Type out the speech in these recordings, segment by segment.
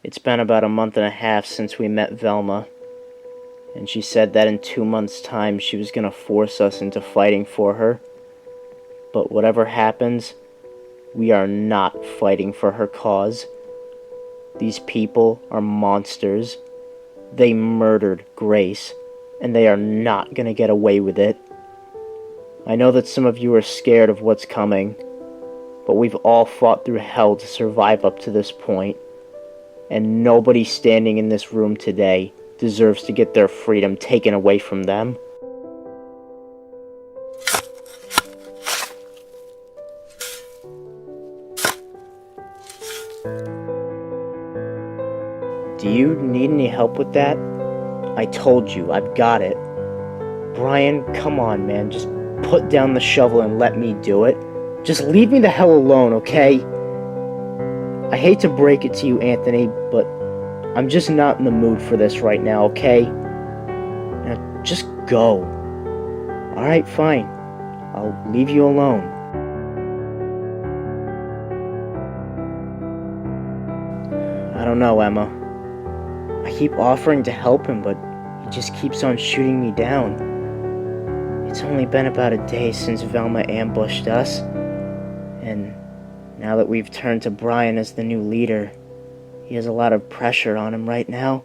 It's been about a month and a half since we met Velma, and she said that in 2 months' time she was going to force us into fighting for her. But whatever happens, we are not fighting for her cause. These people are monsters. They murdered Grace, and they are not going to get away with it. I know that some of you are scared of what's coming, but we've all fought through hell to survive up to this point, and nobody standing in this room today deserves to get their freedom taken away from them. Do you need any help with that? I told you, I've got it. Brian, come on, man, just put down the shovel and let me do it. Just leave me the hell alone, okay? I hate to break it to you, Anthony, but I'm just not in the mood for this right now, okay? Now, just go. Alright, fine. I'll leave you alone. I don't know, Emma. I keep offering to help him, but he just keeps on shooting me down. It's only been about a day since Velma ambushed us, and now that we've turned to Brian as the new leader, he has a lot of pressure on him right now.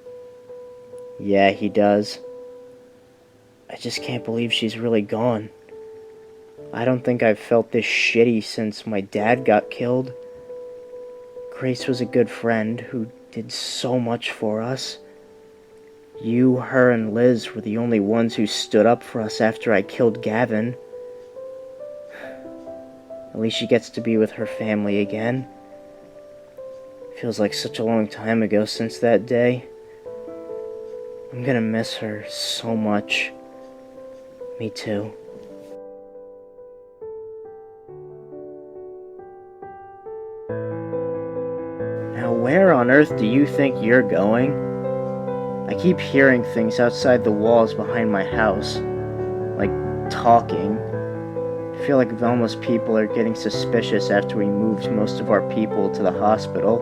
Yeah, he does. I just can't believe she's really gone. I don't think I've felt this shitty since my dad got killed. Grace was a good friend who did so much for us. You, her, and Liz were the only ones who stood up for us after I killed Gavin. At least she gets to be with her family again. Feels like such a long time ago since that day. I'm gonna miss her so much. Me too. Now, where on earth do you think you're going? I keep hearing things outside the walls behind my house, like talking. I feel like Velma's people are getting suspicious after we moved most of our people to the hospital.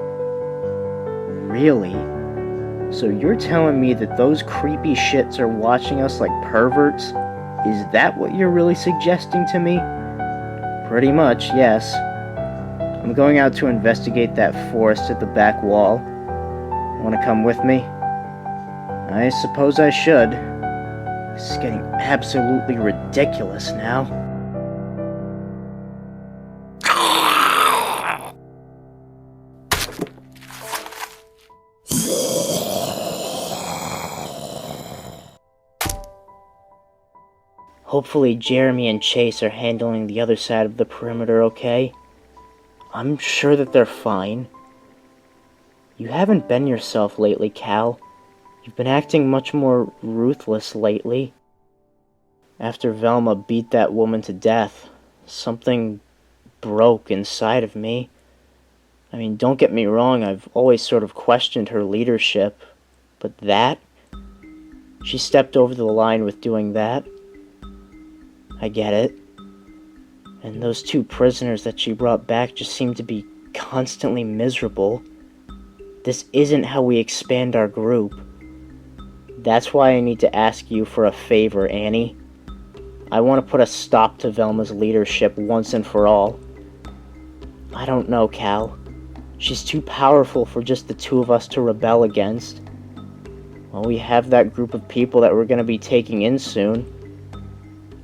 Really? So you're telling me that those creepy shits are watching us like perverts? Is that what you're really suggesting to me? Pretty much, yes. I'm going out to investigate that forest at the back wall. Want to come with me? I suppose I should. This is getting absolutely ridiculous now. Hopefully Jeremy and Chase are handling the other side of the perimeter okay. I'm sure that they're fine. You haven't been yourself lately, Cal. You've been acting much more ruthless lately. After Velma beat that woman to death, something broke inside of me. I mean, don't get me wrong, I've always sort of questioned her leadership, but that? She stepped over the line with doing that. I get it. And those 2 prisoners that she brought back just seem to be constantly miserable. This isn't how we expand our group. That's why I need to ask you for a favor, Annie. I want to put a stop to Velma's leadership once and for all. I don't know, Cal. She's too powerful for just the 2 of us to rebel against. Well, we have that group of people that we're going to be taking in soon.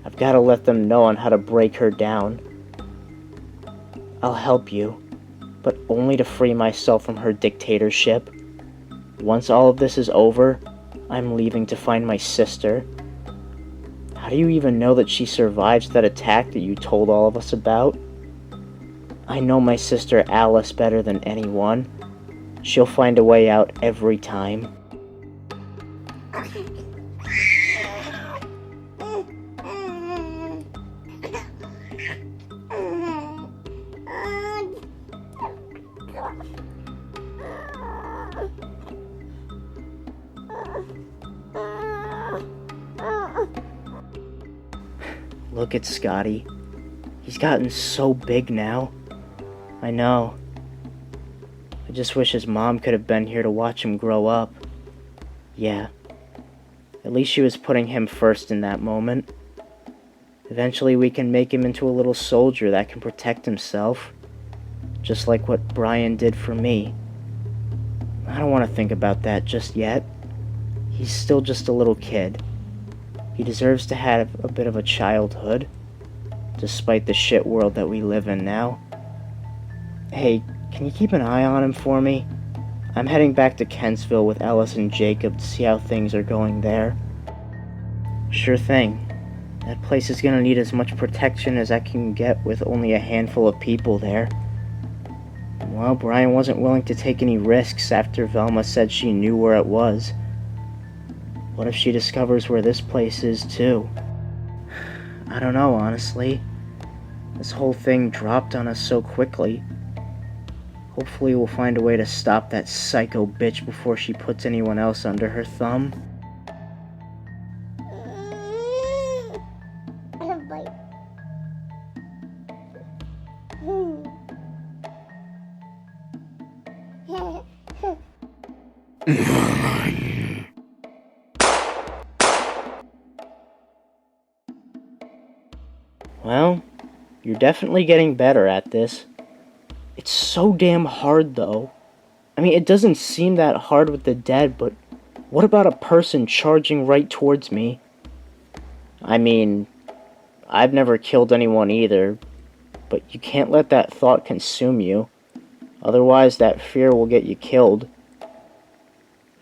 I've got to let them know on how to break her down. I'll help you, but only to free myself from her dictatorship. Once all of this is over, I'm leaving to find my sister. How do you even know that she survived that attack that you told all of us about? I know my sister Alice better than anyone. She'll find a way out every time. Look at Scotty. He's gotten so big now. I know. I just wish his mom could have been here to watch him grow up. Yeah. At least she was putting him first in that moment. Eventually we can make him into a little soldier that can protect himself. Just like what Brian did for me. I don't want to think about that just yet. He's still just a little kid. He deserves to have a bit of a childhood, despite the shit world that we live in now. Hey, can you keep an eye on him for me? I'm heading back to Kentsville with Ellis and Jacob to see how things are going there. Sure thing. That place is gonna need as much protection as I can get with only a handful of people there. Well, Brian wasn't willing to take any risks after Velma said she knew where it was. What if she discovers where this place is too? I don't know, honestly. This whole thing dropped on us so quickly. Hopefully we'll find a way to stop that psycho bitch before she puts anyone else under her thumb. Well, you're definitely getting better at this. It's so damn hard, though. I mean, it doesn't seem that hard with the dead, but what about a person charging right towards me? I mean, I've never killed anyone either, but you can't let that thought consume you. Otherwise, that fear will get you killed.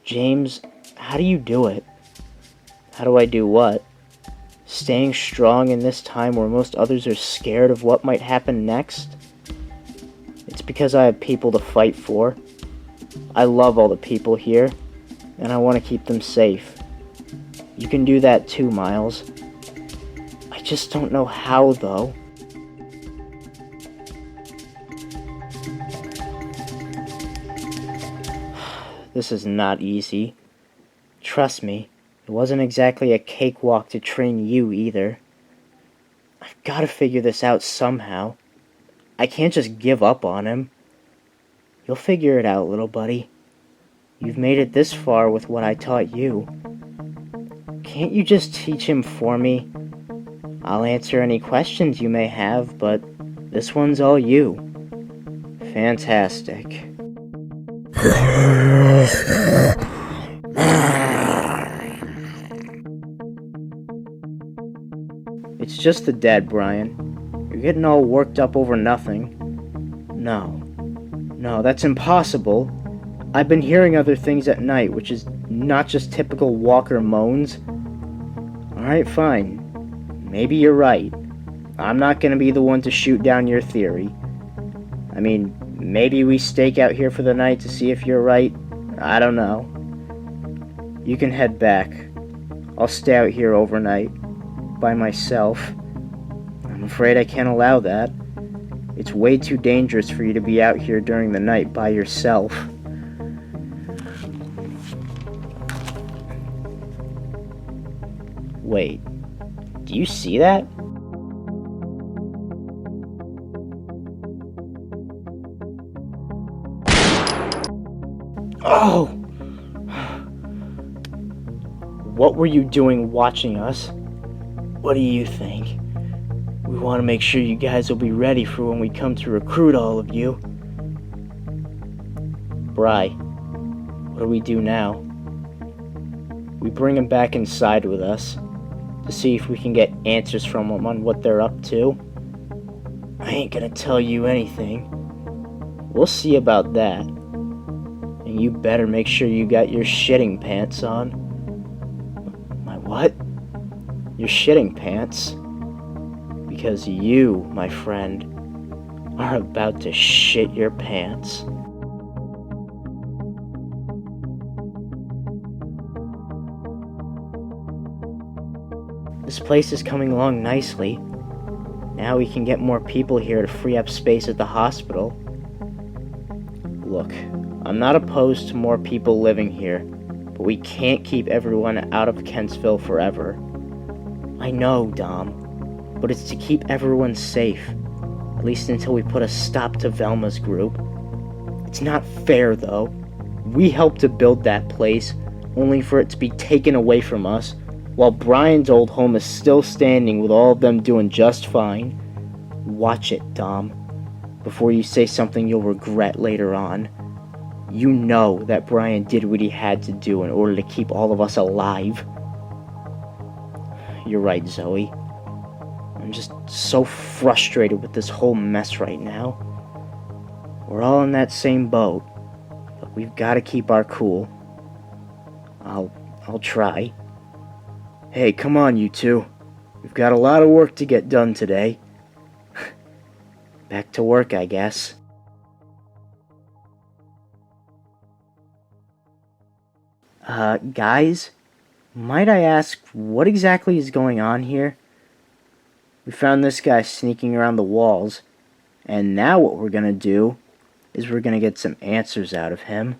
James, how do you do it? How do I do what? Staying strong in this time where most others are scared of what might happen next? It's because I have people to fight for. I love all the people here, and I want to keep them safe. You can do that too, Miles. I just don't know how, though. This is not easy. Trust me, it wasn't exactly a cakewalk to train you either. I've got to figure this out somehow. I can't just give up on him. You'll figure it out, little buddy. You've made it this far with what I taught you. Can't you just teach him for me? I'll answer any questions you may have, but this one's all you. Fantastic. It's just the dead, Brian. You're getting all worked up over nothing. No, that's impossible. I've been hearing other things at night, which is not just typical Walker moans. Alright, fine. Maybe you're right. I'm not gonna be the one to shoot down your theory. I mean, maybe we stake out here for the night to see if you're right. I don't know. You can head back. I'll stay out here overnight. By myself. I'm afraid I can't allow that. It's way too dangerous for you to be out here during the night by yourself. Wait, do you see that? Oh! What were you doing watching us? What do you think? We want to make sure you guys will be ready for when we come to recruit all of you. Bri, what do we do now? We bring them back inside with us to see if we can get answers from them on what they're up to. I ain't gonna tell you anything. We'll see about that. And you better make sure you got your shitting pants on. My what? Your shitting pants. Because you, my friend, are about to shit your pants. This place is coming along nicely. Now we can get more people here to free up space at the hospital. Look, I'm not opposed to more people living here, but we can't keep everyone out of Kentsville forever. I know, Dom, but it's to keep everyone safe, at least until we put a stop to Velma's group. It's not fair, though. We helped to build that place, only for it to be taken away from us, while Brian's old home is still standing with all of them doing just fine. Watch it, Dom, before you say something you'll regret later on. You know that Brian did what he had to do in order to keep all of us alive. You're right, Zoe. I'm just so frustrated with this whole mess right now. We're all in that same boat, but we've got to keep our cool. I'll try. Hey, come on, you two. We've got a lot of work to get done today. Back to work, I guess. Guys, might I ask what exactly is going on here? We found this guy sneaking around the walls, and now what we're gonna do is we're gonna get some answers out of him.